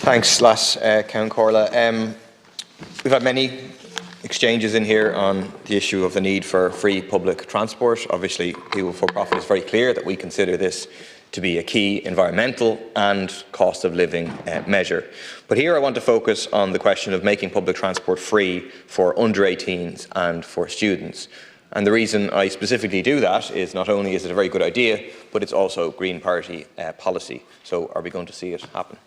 Thanks, Las Count Corla. We've had many exchanges in here on the issue of the need for free public transport. Obviously, People for Profit is very clear that we consider this to be a key environmental and cost of living measure. But here I want to focus on the question of making public transport free for under 18s and for students. And the reason I specifically do that is not only is it a very good idea, but it's also Green Party policy. So are we going to see it happen?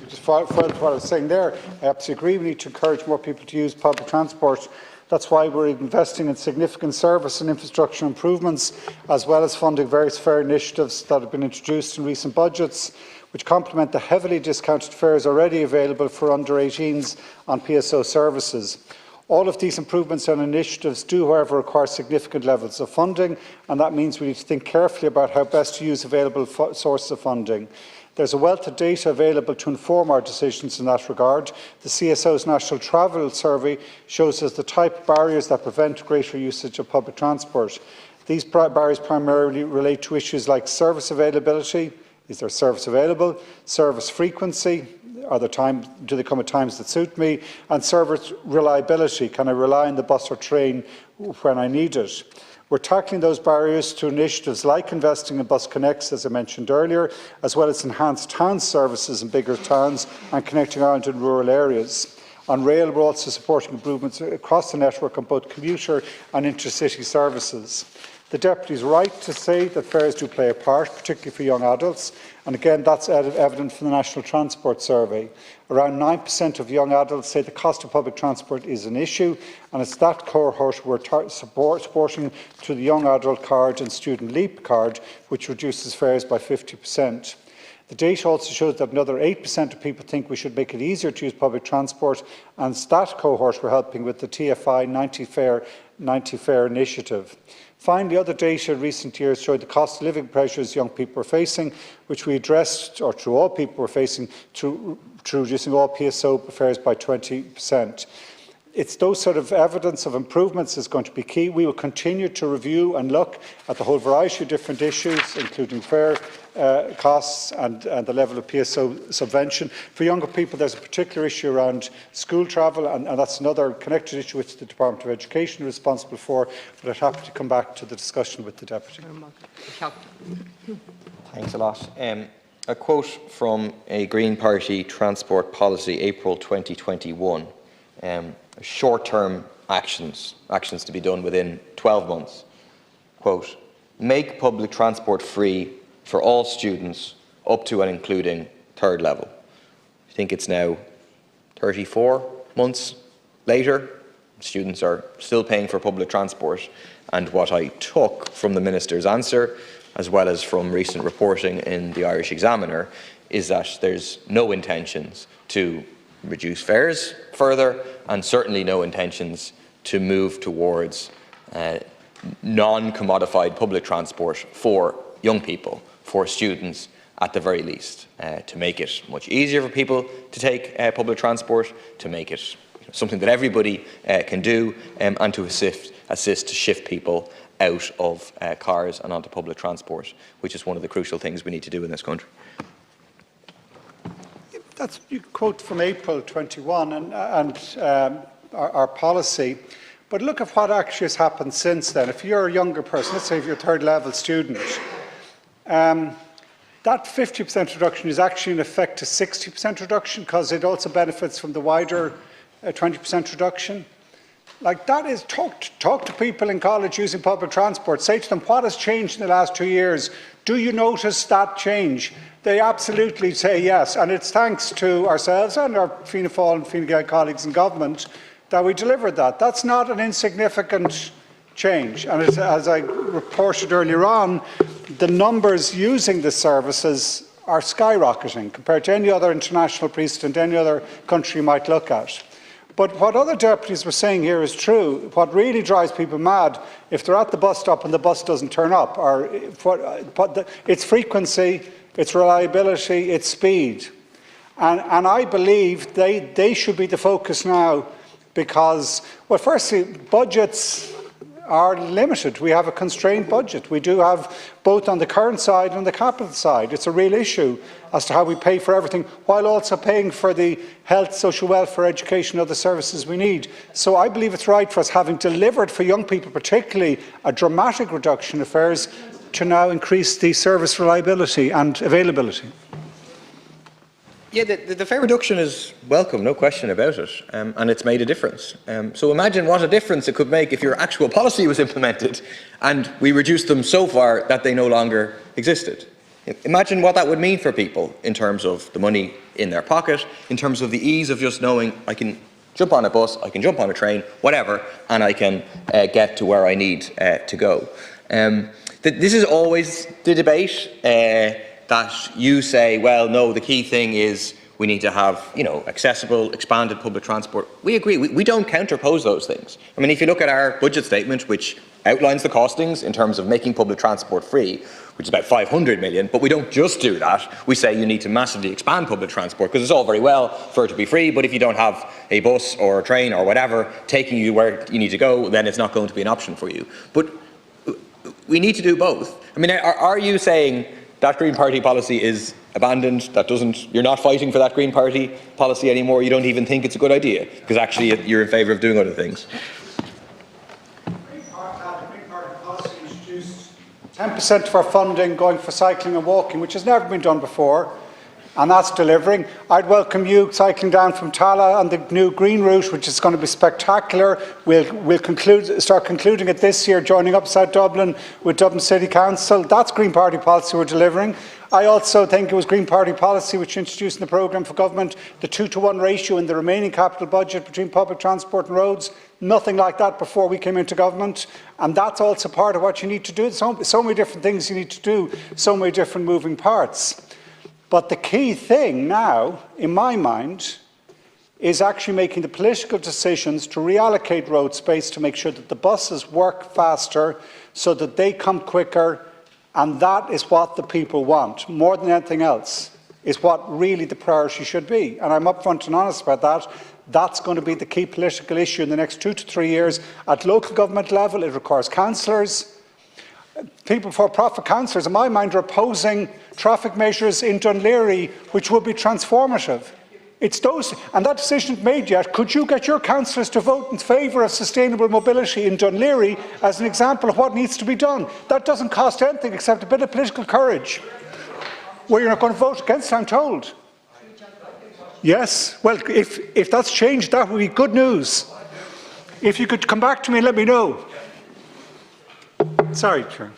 Just further to what I was saying there, I absolutely agree we need to encourage more people to use public transport. That's why we're investing in significant service and infrastructure improvements, as well as funding various fare initiatives that have been introduced in recent budgets, which complement the heavily discounted fares already available for under 18s on PSO services. All of these improvements and initiatives do, however, require significant levels of funding, and that means we need to think carefully about how best to use available sources of funding. There's a wealth of data available to inform our decisions in that regard. The CSO's National Travel Survey shows us the type of barriers that prevent greater usage of public transport. These barriers primarily relate to issues like service availability. Is there service available? Service frequency. Do they come at times that suit me? And service reliability. Can I rely on the bus or train when I need it? We're tackling those barriers through initiatives like investing in Bus Connects, as I mentioned earlier, as well as enhanced town services in bigger towns and connecting Ireland in rural areas. On rail, we're also supporting improvements across the network on both commuter and intercity services. The Deputy is right to say that fares do play a part, particularly for young adults, and again that's evident from the National Transport Survey. Around 9% of young adults say the cost of public transport is an issue, and it's that cohort we're supporting through the Young Adult Card and Student Leap Card, which reduces fares by 50%. The data also shows that another 8% of people think we should make it easier to use public transport, and it's that cohort we're helping with the TFI 90 fare initiative. Finally, other data in recent years showed the cost of living pressures young people are facing, which we addressed, or through all people were facing, through reducing all PSO fares by 20%. It's those sort of evidence of improvements is going to be key. We will continue to review and look at the whole variety of different issues, including fare costs and the level of PSO subvention. For younger people, there's a particular issue around school travel, and that's another connected issue which the Department of Education is responsible for, but I'd happy to come back to the discussion with the Deputy. Thanks a lot. A quote from a Green Party transport policy, April 2021. Short-term actions to be done within 12 months. Quote, make public transport free for all students up to and including third level. I think it's now 34 months later. Students are still paying for public transport, and what I took from the Minister's answer, as well as from recent reporting in the Irish Examiner, is that there's no intentions to reduce fares further, and certainly no intentions to move towards non-commodified public transport for young people, for students at the very least, to make it much easier for people to take public transport, to make it something that everybody can do, and to assist to shift people out of cars and onto public transport, which is one of the crucial things we need to do in this country. That's a quote from April 21 and our policy. But look at what actually has happened since then. If you're a younger person, let's say if you're a third level student, that 50% reduction is actually in effect a 60% reduction, because it also benefits from the wider 20% reduction. Like, that is, talk to people in college using public transport. Say to them, what has changed in the last 2 years? Do you notice that change? They absolutely say yes, and it's thanks to ourselves and our Fianna Fáil and Fine Gael colleagues in government that we delivered that. That's not an insignificant change, and as I reported earlier on, the numbers using the services are skyrocketing compared to any other international precedent, any other country you might look at. But what other deputies were saying here is true. What really drives people mad, if they're at the bus stop and the bus doesn't turn up, or it's frequency, it's reliability, it's speed. And I believe they should be the focus now, because, well, firstly, budgets are limited. We have a constrained budget. We do have both on the current side and the capital side. It's a real issue as to how we pay for everything, while also paying for the health, social welfare, education and other services we need. So I believe it's right for us, having delivered for young people particularly a dramatic reduction in fares, to now increase the service reliability and availability. Yeah, the fare reduction is welcome, no question about it, and it's made a difference. So imagine what a difference it could make if your actual policy was implemented and we reduced them so far that they no longer existed. Imagine what that would mean for people in terms of the money in their pocket, in terms of the ease of just knowing I can jump on a bus, I can jump on a train, whatever, and I can get to where I need to go. This is always the debate. That you say, well, no, the key thing is we need to have, accessible, expanded public transport. We agree. We don't counterpose those things. I mean, if you look at our budget statement, which outlines the costings in terms of making public transport free, which is about 500 million, but we don't just do that. We say you need to massively expand public transport, because it's all very well for it to be free, but if you don't have a bus or a train or whatever taking you where you need to go, then it's not going to be an option for you. But we need to do both. I mean, are you saying that Green Party policy is abandoned, you're not fighting for that Green Party policy anymore, you don't even think it's a good idea, because actually you're in favour of doing other things? The Green Party policy introduced 10% of our funding going for cycling and walking, which has never been done before, and that's delivering. I'd welcome you cycling down from Tala on the new green route, which is going to be spectacular. We'll start concluding it this year, joining up South Dublin with Dublin City Council. That's Green Party policy we're delivering. I also think it was Green Party policy which introduced in the programme for government the 2-to-1 ratio in the remaining capital budget between public transport and roads. Nothing like that before we came into government, and that's also part of what you need to do. So many different things you need to do, so many different moving parts. But the key thing now, in my mind, is actually making the political decisions to reallocate road space to make sure that the buses work faster so that they come quicker, and that is what the people want, more than anything else, is what really the priority should be. And I'm upfront and honest about that. That's going to be the key political issue in the next 2 to 3 years. At local government level, it requires councillors. People for-profit councillors, in my mind, are opposing traffic measures in Dunleary, which will be transformative. It's those, and that decision isn't made yet. Could you get your councillors to vote in favour of sustainable mobility in Dunleary as an example of what needs to be done? That doesn't cost anything except a bit of political courage. Well, you're not going to vote against, I'm told. Yes, well, if that's changed, that would be good news. If you could come back to me and let me know. Sorry, Chair.